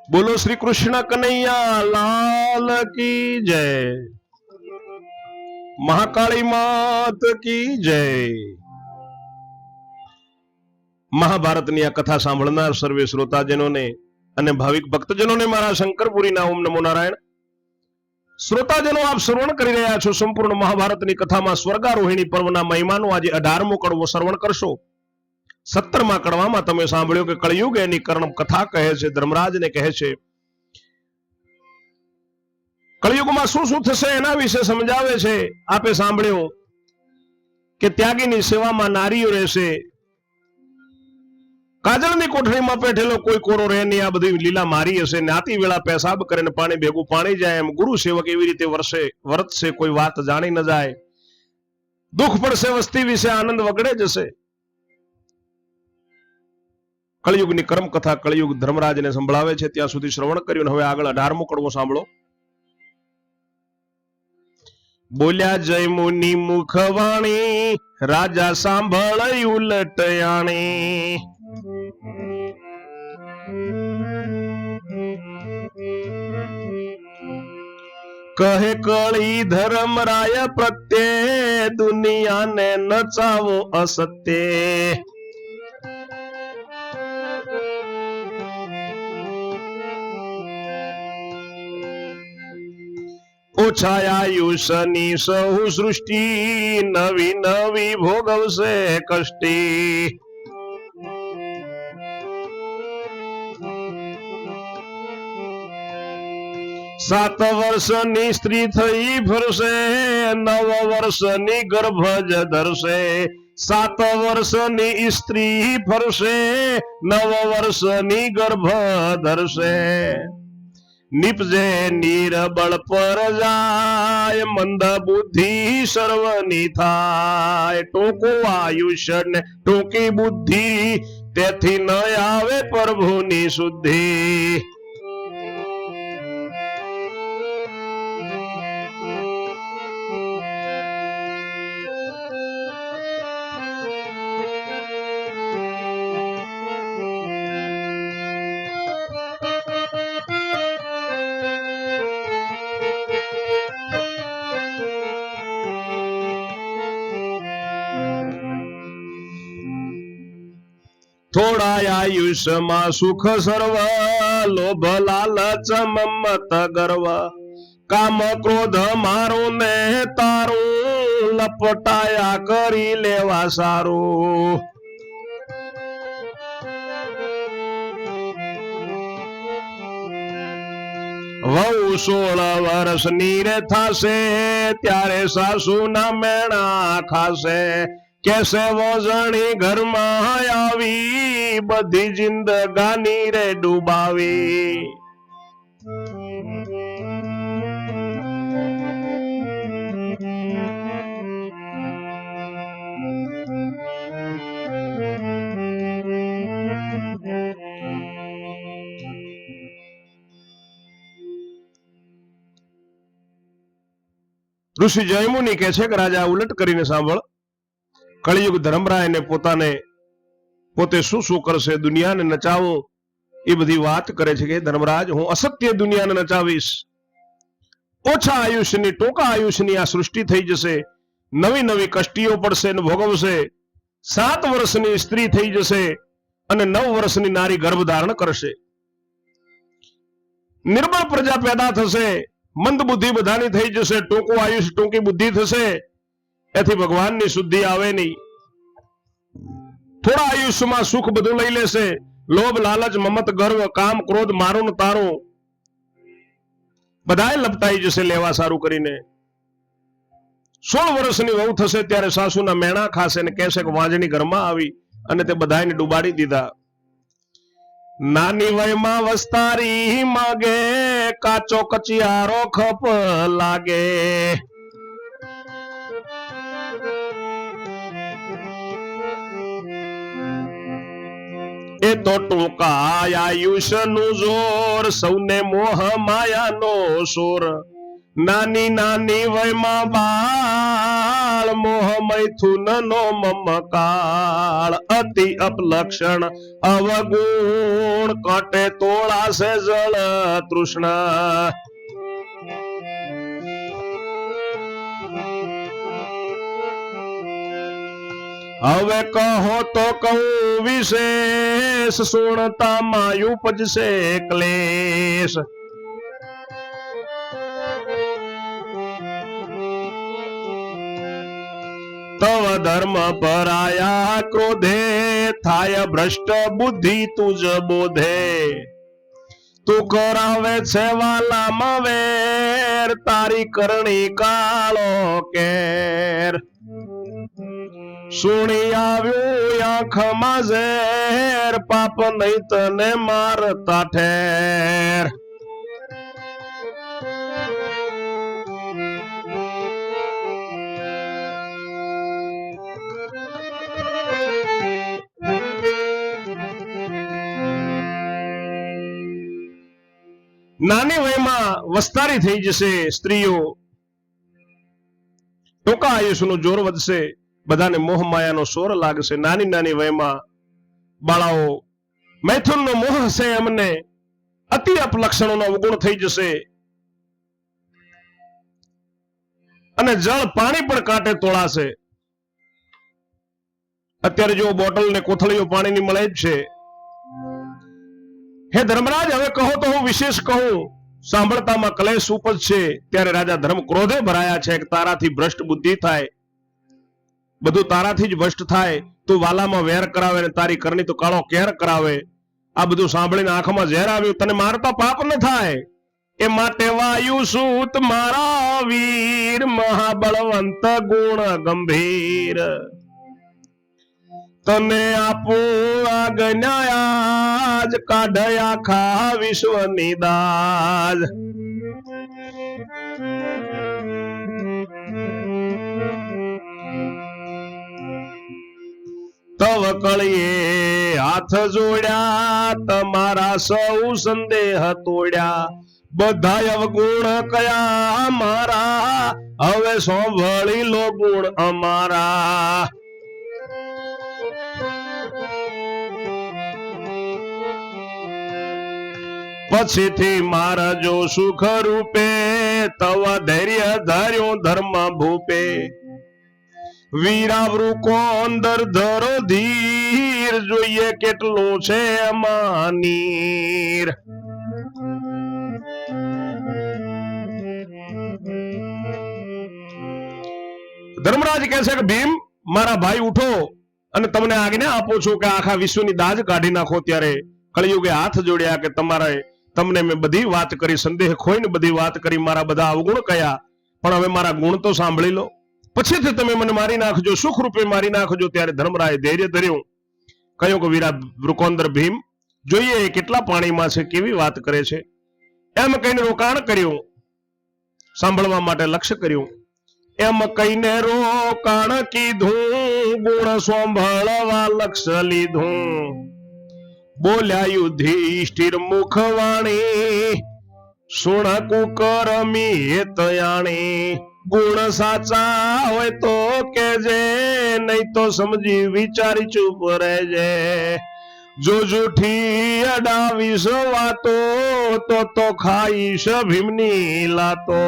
बोलो श्री कृष्ण कन्हैया लाल की जय। महाकाली मात की जय। મહાભારતની આ કથા સાંભળનાર સર્વે શ્રોતાજનોને અને ભાવિક ભક્તજનોને મારા શંકરપુરીના ઓમ નમો નારાયણ। શ્રોતાજનો આપ શ્રવણ કરી રહ્યા છો સંપૂર્ણ મહાભારતની કથામાં સ્વર્ગારોહિણી પર્વના મહિમાનો આજે 18મો કડવો શ્રવણ કરશો। 17મા કડવામાં તમે સાંભળ્યો કે કળયુગ એની કર્ણ કથા કહે છે, ધર્મરાજને કહે છે કળયુગમાં શું શું થશે એના વિશે સમજાવે છે। આપે સાંભળ્યું કે ત્યાગીની સેવામાં નારીઓ રહેશે, કાજળની કોઠડીમાં બેઠેલો કોઈ કોરો રહે નહીં, આ બધી લીલા મારી હશે। નાતી વેળા પેશાબ કરે ને પાણી ભેગું પાણી જાય, એમ ગુરુ સેવક એવી રીતે વર્તશે, કોઈ વાત જાણી ન જાય। દુઃખ પડશે વસ્તી વિશે, આનંદ વગડે જશે। કળયુગની કર્મ કથા કળયુગ ધર્મરાજને સંભળાવે છે, ત્યાં સુધી શ્રવણ કર્યું। હવે આગળ 18મો કડવો સાંભળો। બોલ્યા જય મુનિ મુખવાણી, રાજા સાંભળ્યું લટયાણી। કહે કળી ધર્મરાય પ્રત્યે, દુનિયાને નચાવો અસત્ય। ઓછા આયુષની સહુ સૃષ્ટિ, નવી નવી ભોગવશે કષ્ટી। સાત વર્ષની સ્ત્રી થઈ ફરશે, 9 વર્ષની ગર્ભ જ ધરશે। 7 વર્ષની સ્ત્રી ફરશે, 9 વર્ષની ગર્ભ ધરશે। નિપજે નિરબળ પર જાય, મંદ બુદ્ધિ સર્વની થાય। ટૂંકું આયુષ્ય ને ટૂંકી બુદ્ધિ, તેથી ન આવે પ્રભુની શુદ્ધિ। થોડા આયુષ્યમાં સુખ સર્વ, લોભ લાલચ મમત ગર્વ। કામ ક્રોધ મારું ને તારું, લપટાયા કરી લેવા સારું। વહુ 16 વર્ષની રે થાશે, ત્યારે સાસુ ના મેણા ખાશે। કેસે વોજણી ઘરમાં આવી, બધી જિંદગાની રે ડૂબાવી। ઋષિ જયમુનિ કહે છે કે રાજા ઉલટ કરીને સાંભળ, કળિયુગ ધર્મરાયને પોતે શું શું કરશે, દુનિયાને નચાવો એ બધી વાત કરે છે કે ધર્મરાજ હું અસત્ય દુનિયાને નચાવીશ। ઓછા આયુષ્યની ટૂંકા આયુષ્યની આ સૃષ્ટિ થઈ જશે, નવી નવી કષ્ટીઓ પડશે ને ભોગવશે। 7 વર્ષની સ્ત્રી થઈ જશે અને 9 વર્ષની નારી ગર્ભ ધારણ કરશે। નિર્બળ પ્રજા પેદા થશે, મંદ બુદ્ધિ બધાની થઈ જશે, ટૂંકું આયુષ્ય ટૂંકી બુદ્ધિ થશે, એથી ભગવાનની શુદ્ધિ આવે નહીં। થોડા આયુષ્યમાં સુખ બધું લઈ લેશે, લોભ લાલચ મમત ગર્વ કામ ક્રોધ મારું ને તારું બધાય લપટાઈ જશે લેવા સારું કરીને। 16 વર્ષની વહુ થશે ત્યારે સાસુના મેણા ખાશે ને કહેશે કે વાંજણી ઘરમાં આવી અને તે બધાયને ડૂબાડી દીધા। નાની વયમાં વસ્તારી માગે, કાચો કચિયારો ખપ લાગે। એ તો ટૂંકા આયુષ્યનું જોર, સૌને મોહ માયાનો સોર। નાની નાની વયમાં બા કાળ મોહ મૈથુન નો મમકાળ અતિ અપલક્ષણ અવગુણ કાંટે તોળાશે જળ તૃષ્ણા હવે કહો તો કહું વિશેષ સુણતા માં ઉપજશે ક્લેશ તવ ધર્મ પરાયા ક્રોધે થાય ભ્રષ્ટ બુદ્ધિ તુજ બોધે તું કરાવે છે વાલામાં વેર તારી કરણી કાળો કેર સુણી આવ્યું આંખમાં ઝેર પાપ નહીં તને મારતા ઠેર નાની વયમાં વસ્તારી થઈ જશે સ્ત્રીઓ ટૂંકા આયુષ્યનું જોર વધશે બધાને મોહ માયાનો સોર લાગશે નાની નાની વયમાં બાળાઓ મૈથુનનો મોહ હશે એમને અતિ અપલક્ષણોનો અવગુણ થઈ જશે અને જળ પાણી પણ કાંટે તોળાશે અત્યારે જો બોટલ ને કોથળીઓ પાણીની મળે જ છે હે ધર્મરાજ હવે કહો તો હું વિશેષ કહું સાંભળતામાં ક્લેશ ઉપજશે ત્યારે રાજા ધર્મ ક્રોધે ભરાયા છે કે તારાથી ભ્રષ્ટ બુદ્ધિ થાય બધું તારાથી જ ભ્રષ્ટ થાય તું વાલામાં વેર કરાવે ને તારી કરણી તો કાળો કેર કરાવે આ બધું સાંભળીને આંખમાં ઝેર આવ્યું તને મારતા પાપ ન થાય એ માટે વાયુ સૂત મારા વીર મહાબળવંત ગુણ ગંભીર તને આપું આજ્ઞાજ કાઢ આખા વિશ્વની દાજ તવ કળીએ હાથ જોડ્યા તમારા સૌ સંદેહ તોડ્યા બધા અવગુણ કયા મારા હવે સાંભળી લો ગુણ અમારા પછીથી મારા જો સુખ રૂપે તવ ધૈર્ય ધાર્યો ધર્મ ભૂપે વીરાવૃ કોંદર ધરો ધીર જોઈએ કેટલું છે અમાનીર ધર્મરાજ કહે છે કે ભીમ મારા ભાઈ ઉઠો અને તમને આજ્ઞા આપો છો કે આખા વિશ્વની દાજ કાઢી નાખો ત્યારે કળિયુગે હાથ જોડ્યા કે તમારે તમને મેં બધી વાત કરી સંદેહ ખોઈને બધી વાત કરી મારા બધા અવગુણ કયા પણ હવે મારા ગુણ તો સાંભળી લો પછીથી તમે મને મારી નાખજો સુખ રૂપે મારી નાખજો ત્યારે ધર્મરાય ધૈર્ય ધર્યું કહ્યું કે વીરા વૃકોંદર ભીમ જોઈએ કેટલા પાણીમાં છે કેવી વાત કરે છે એમ કહીને રોકાણ કર્યું સાંભળવા માટે લક્ષ્ય કર્યું એમ કહીને રોકાણ કીધું ગુણ સાંભળવા લક્ષ્ય લીધું બોલ્યા યુધિષ્ઠિર મુખવાણી સુણ કુકરમી હેતયાણી ગુણ સાચા હોય તો કેજે નહીં તો સમજી વિચારી ચૂપ રહેજે જો જૂઠી અડાવીશ વાતો તો ખાઈશ ભીમની લાતો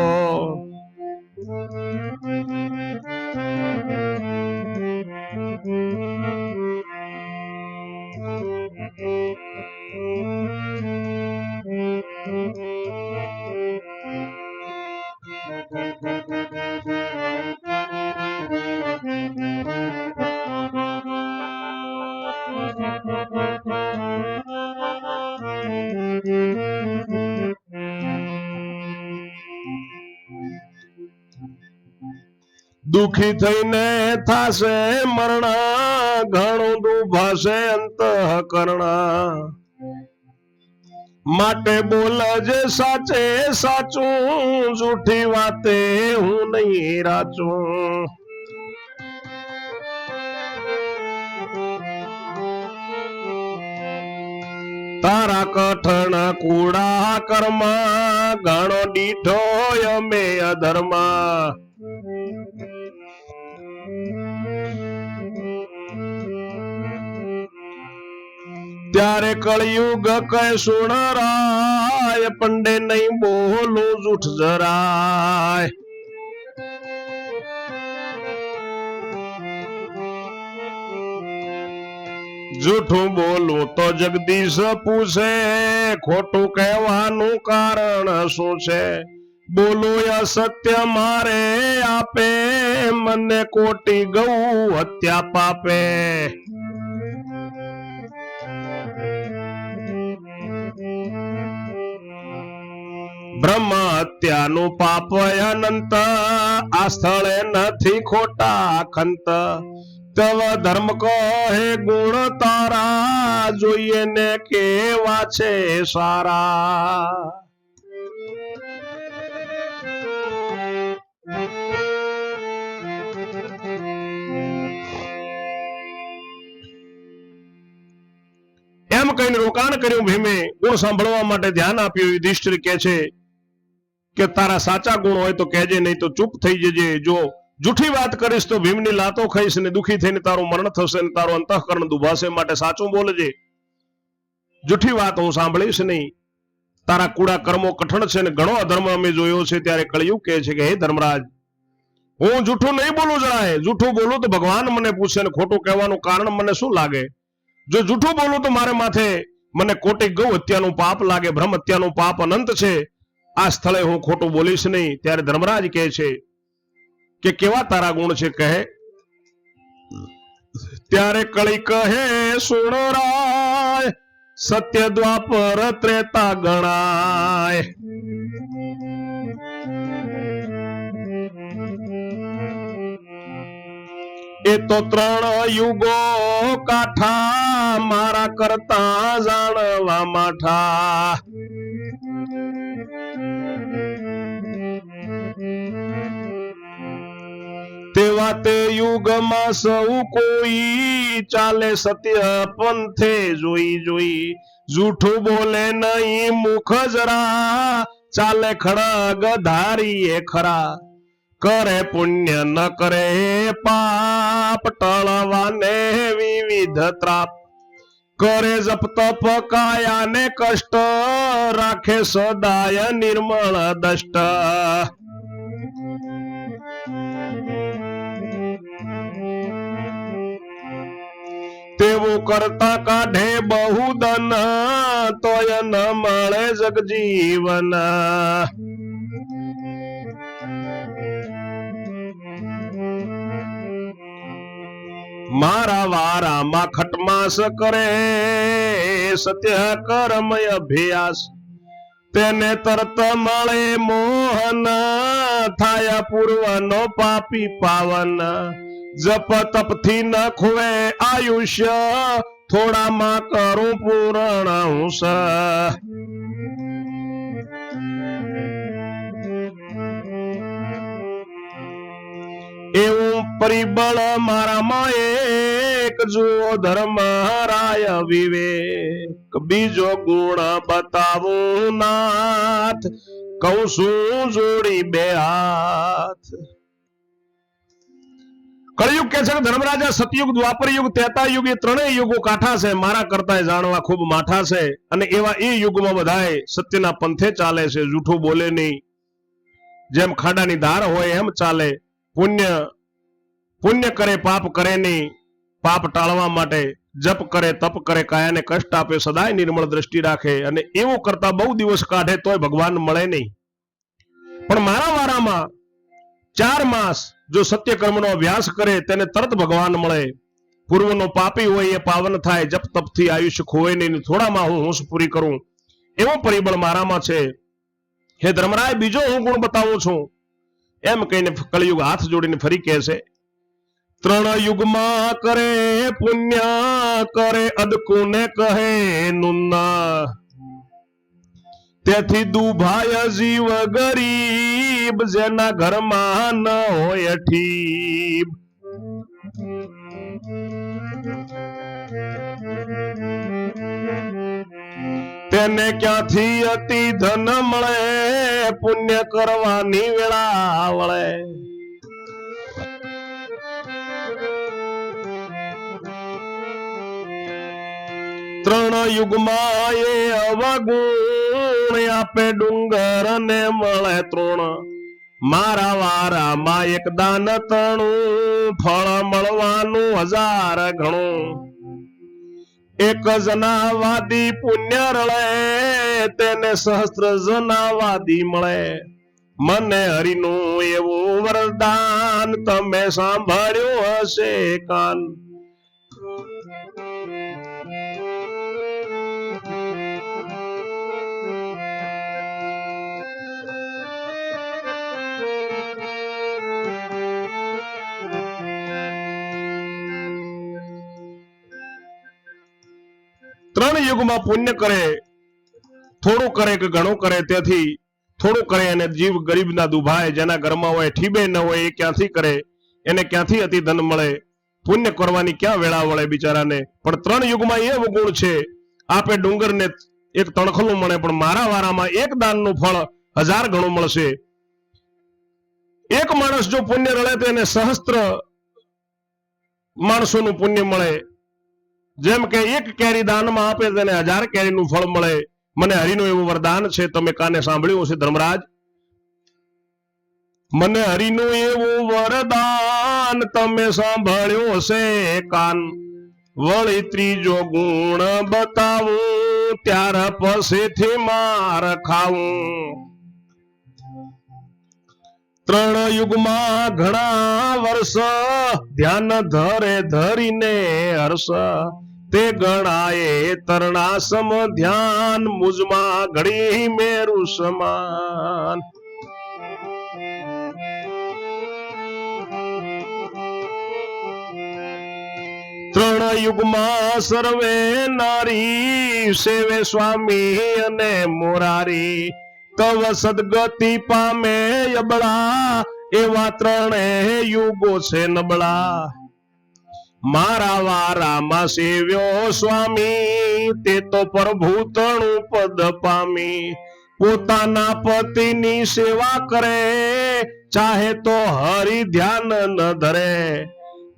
દુખી થઈને થાશે મરણ ઘણું ડૂબાશે અંતઃકરણ માટે બોલજે સાચે સાચું જૂઠી વાતે હું નહીં રાચું તારા કઠણ કુડા કર્મા ઘણો દીઠો અમે અધર્મા ત્યારે કળિયુગ કહે સુણ રાય, પંડે નહીં બોલો જૂઠ જરાય. જૂઠું બોલું તો જગદીશ પૂછે, ખોટું કહેવાનું કારણ શું છે? બોલું અસત્ય મારે આપે, મને કોટી ગૌ હત્યા પાપે. બ્રહ્મ હત્યાનું પાપ અનંત, આ સ્થળે નથી ખોટા ખંત. તવ ધર્મ કહે ગુણ તારા, જોઈએ ને કેવા છે સારા. એમ કહીને રોકાણ કર્યું ભીમે. ગુણ સાંભળવા માટે ધ્યાન આપ્યું. યુધિષ્ઠિર કહે છે કે તારા સાચા ગુણ હોય તો કહેજે, નહીં તો ચૂપ થઈ જજે. જો જૂઠી વાત કરીશ તો ભીમની લાતો ખાઈશ ને દુખી થઈને તારું મરણ થશે ને તારું અંતઃકરણ દુભાશે. માટે સાચું બોલજે, જૂઠી વાત હું સાંભળીશ નહીં. તારા કુડા કર્મો કઠણ છે ને ઘણો અધર્મ અમે જોયો છે. ત્યારે કળિયુગ કહે છે કે હે ધર્મરાજ, હું જૂઠું નહીં બોલું જરાય. જૂઠું બોલું તો ભગવાન મને પૂછે ને ખોટું કહેવાનું કારણ મને શું લાગે? જો જૂઠું બોલું તો મારે માથે મને કોટી ગૌ હત્યાનું પાપ લાગે. બ્રહ્મ હત્યાનું પાપ અનંત છે. આ સ્થળે હું ખોટું બોલીશ નહીં. ત્યારે ધર્મરાજ કહે છે કે કેવા તારા ગુણ છે કહે. ત્યારે કળી કહે સુણ રાય, સત્ય દ્વાપર ત્રેતા ગણાય. એ તો 3 યુગો કાઠા, મારા કરતા જાણવા માઠા. તેવા તે યુગમાં સૌ કોઈ ચાલે સત્ય પંથે જોઈ જોઈ. જૂઠું બોલે નહીં મુખ જરા, ચાલે ખડગ ધારીએ ખરા. કરે પુણ્ય ન કરે પાપ, ટળવાને વિવિધ ત્રાપ. કરે જપ તપ કાયાને કષ્ટ, રાખે સદાય નિર્મળ દષ્ટ. તેવું કરતા કાઢે બહુ ધન, તોય ન મળે જગજીવન. મારા વારામાં ખટમાસ કરે, સત્ય કર્મય અભ્યાસ. તેને તરત મળે મોહન, થાય પૂર્વનો પાપી પાવન. જપ તપથી ન ખુવે આયુષ્ય, થોડામાં કરું પૂરણ હુંસ. એવું પરિબળ મારામાં એક, જુઓ ધર્મ રાય વિવેક. બીજો ગુણ બતાવું નાથ, કહું છું જોડી 2 હાથ. કળિયુગ કે છે કે ધર્મરાજા સતયુગ, દ્વાપર યુગ, ત્રેતા યુગ, એ 3 યુગો કાઠા છે. મારા કરતા જાણવા ખૂબ માઠા છે. અને એવા એ યુગમાં બધાય સત્યના પંથે ચાલે છે. જૂઠું બોલે નહીં. જેમ ખાડાની ધાર હોય એમ ચાલે. પુણ્ય કરે પાપ કરે નહીં. પાપ ટાળવા માટે જપ કરે તપ કરે, કાયાને કષ્ટ આપે, સદાય નિર્મળ દ્રષ્ટિ રાખે. અને એવું કરતા બહુ દિવસ કાઢે તોય ભગવાન મળે નહીં. પણ મારા વારામાં 4 માસ જો સત્ય કર્મનો અભ્યાસ કરે તેને તરત ભગવાન મળે. પૂર્વનો પાપી હોય એ પાવન થાય. જપ તપથી આયુષ્ય ખોવે નહીં. થોડામાં હું હોશ પૂરી કરું. એવો પરિબળ મારામાં છે. હે ધર્મરાય, બીજો હું ગુણ બતાવું છું. એમ કહીને કળિયુગ હાથ જોડીને ફરી કહે છે, 3 યુગમાં કરે પુણ્ય, કરે અદકુને કહે નુન્ના. તેથી દુભાય જીવ ગરીબ, જેના ઘરમાં ન હોય ઠીબ. તેને ક્યાંથી અતિ ધન મળે, પુણ્ય કરવાની વેળા વળે. ત્રણ યુગમાં એ અવગુણ આપે ડુંગર ને મળે તૃણ મારા વારામાં એક દાન તણું ફળ મળવાનું 1000 ગણું એક જનાવાદી પુણ્ય રળે તેને સહસ્ત્ર જનાવાદી મળે મને હરિનું એવું વરદાન તમે સાંભળ્યું હશે કાન ત્રણ યુગમાં પુણ્ય કરે થોડું કરે કે ઘણું કરે તેથી થોડું કરે અને જીવ ગરીબના દુભાય જેના ઘરમાં હોય ઠીબે ન હોય એ ક્યાંથી કરે એને ક્યાંથી અતિ ધન મળે પુણ્ય કરવાની ક્યાં વેળા વળે બિચારાને પણ ત્રણ યુગમાં એ ગુણ છે આપે ડુંગરને એક તણખલું મળે પણ મારા વારામાં એક દાનનું ફળ 1000 ગણું મળશે એક માણસ જો પુણ્ય રળે તો એને સહસ્ત્ર માણસોનું પુણ્ય મળે જેમ કે એક કેરી દાનમાં આપે તેને 1000 કેરીનું ફળ મળે મને હરિનું એવું વરદાન છે તમે કાને સાંભળ્યું હશે ધર્મરાજ મને હરિનું એવું વરદાન તમે સાંભળ્યું હશે કાન વળી ત્રીજો ગુણ બતાવું ત્યાર પછીથી માર ખાવું ત્રણ યુગમાં ઘણા વર્ષ ધ્યાન ધરીને હર્ષ તે ગણાએ તરણા સમ ધ્યાન મુજમાં ઘડી મેરુ સમાન ત્રણ યુગમાં સર્વે નારી સેવે સ્વામી અને મોરારી તવ સદગતિ પામે અબળા એવા ત્રણે યુગો છે નબળા મારા વારામાં સેવ્યો સ્વામી તે તો પ્રભુતણું પદ પામી પોતાના પતિની સેવા કરે ચાહે તો હરિ ધ્યાન ન ધરે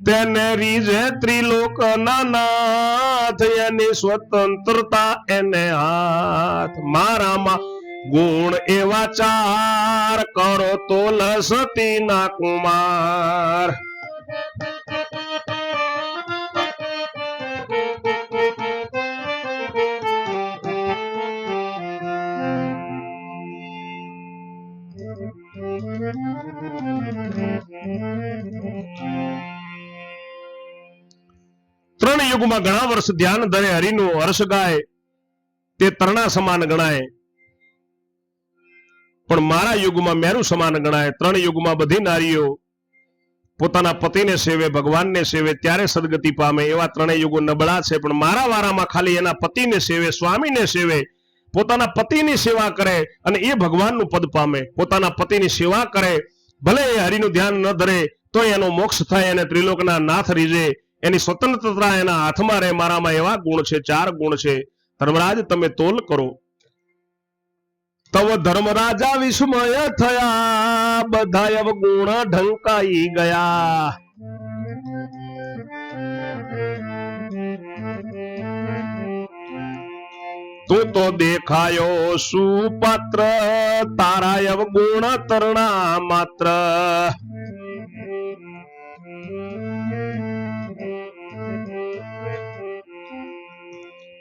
તેને રીઝે ત્રિલોક નાથ એની સ્વતંત્રતા એને હાથ મારામાં ગુણ એવા 4 કરો તો લસતી ના કુમાર ત્રણ યુગમાં ઘણા વર્ષ ધ્યાન ધરે હરિનું હર્ષ ગાય તે તરણા સમાન ગણાય પણ મારા યુગમાં મેરુ સમાન ગણાય ત્રણ યુગમાં બધી નારીઓ પોતાના પતિને સેવે ભગવાનને સેવે ત્યારે સદગતિ પામે એવા ત્રણેય યુગો નબળા છે પણ મારા વારામાં ખાલી એના પતિને સેવે સ્વામીને સેવે પોતાના પતિની સેવા કરે અને એ ભગવાનનું પદ પામે પોતાના પતિની સેવા કરે ભલે એ હરિનું ધ્યાન ન ધરે તો એનો મોક્ષ થાય અને ત્રિલોકના નાથ રીજે એની સ્વતંત્રતા એના હાથમાં રહે મારામાં એવા ગુણ છે 4 ગુણ છે ધર્મરાજ તમે તોલ કરો તવ ધર્મરાજા વિસ્મય થયા બધા અવગુણ ઢંકાઈ ગયા તું તો દેખાયો સુપાત્ર તારા અવગુણ તરણા માત્ર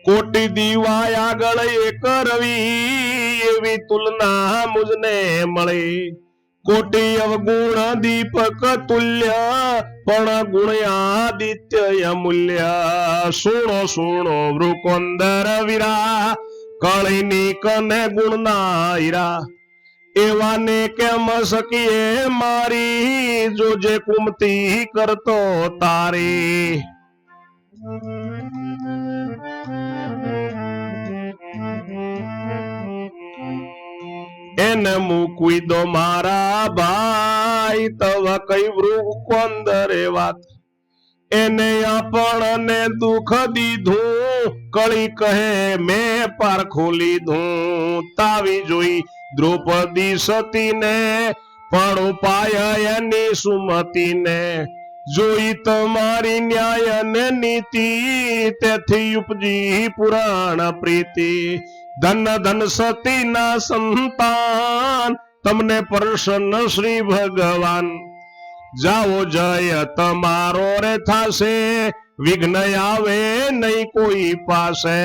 કોટી દીવા આગળ એક રવિ એવી તુલના મુજને મળી કોટી અવગુણ દીપક તુલ્ય પણ ગુણ્યાદિત્ય અમૂલ્ય સુણો સુણો વૃકોંદર વીરા કળીની કને ગુણના હીરા એવાને કેમ શકીએ મારી જોજે કુમતી કરતો તારી એને મૂકવી દો મારા ભાઈ તવ કઈ વૃકોંદરે વાત એને આપણને દુઃખ દીધું કળી કહે મેં પારખું લીધું તાવી જોઈ દ્રૌપદી સતીને પણ ઉપાય એની સુમતીને જોઈ તમારી ન્યાય ને નીતિ, તેથી ઉપજી પુરાણ પ્રીતિ. ધન ધન સતી ના સંતાન, તમને પ્રસન્ન શ્રી ભગવાન. જાઓ જય તમારો રે થાશે, વિઘ્ન આવે નહીં કોઈ પાસે.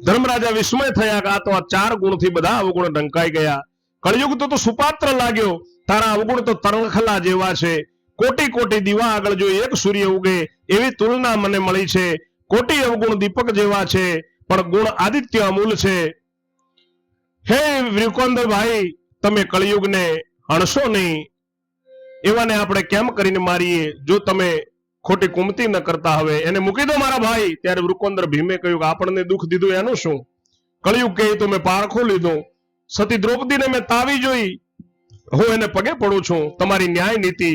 ધર્મરાજા વિસ્મય થયા કે આ તો આ 4 ગુણથી બધા અવગુણ ઢંકાઈ ગયા. કળયુગ તો સુપાત્ર લાગ્યો, તારા અવગુણ તો તરંખલા જેવા છે. કોટી કોટી દીવા આગળ જો એક સૂર્ય ઉગે એવી તુલના મને મળી છે. કોટી અવગુણ દીપક જેવા છે, પણ ગુણ આદિત્ય અમૂલ છે. હે વિરુકોંદર તમે કળયુગને હણશો નહીં. એવાને આપણે કેમ કરીને મારીએ? જો તમે ખોટી કુમતી ન કરતા હવે એને મૂકી દો મારા ભાઈ. ત્યારે વૃકોંદર ભીમે કહ્યું કે આપણને દુઃખ દીધું એનું શું? કળયુગ કહે તો મેં પારખો લીધો. સતી દ્રૌપદીને મેં તાવી જોઈ, હું એને પગે પડું છું. તમારી ન્યાય નીતિ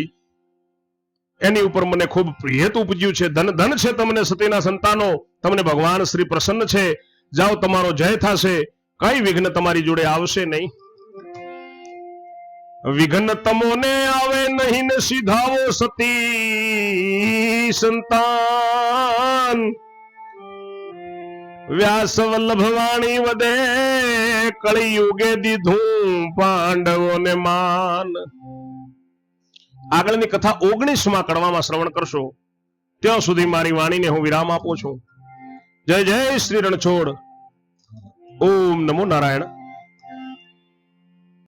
એની ઉપર મને ખૂબ પ્રિયત ઉપજ્યું છે. ધન ધન છે તમને સતીના સંતાનો, તમને ભગવાન શ્રી પ્રસન્ન છે. જાઓ તમારો જય થશે, કઈ વિઘ્ન તમારી જોડે આવશે નહીં. વિઘ્ન તમોને આવે નહીં ને સીધાવો સતી સંતાન. વ્યાસ વલ્લભ વાણી વધે, કળિયુગે દીધું પાંડવોને માન. આગળની કથા 19માં કડવામાં શ્રવણ કરશો. ત્યાં સુધી મારી વાણીને હું વિરામ આપું છું. જય જય શ્રી રણછોડ. ઓમ નમો નારાયણ.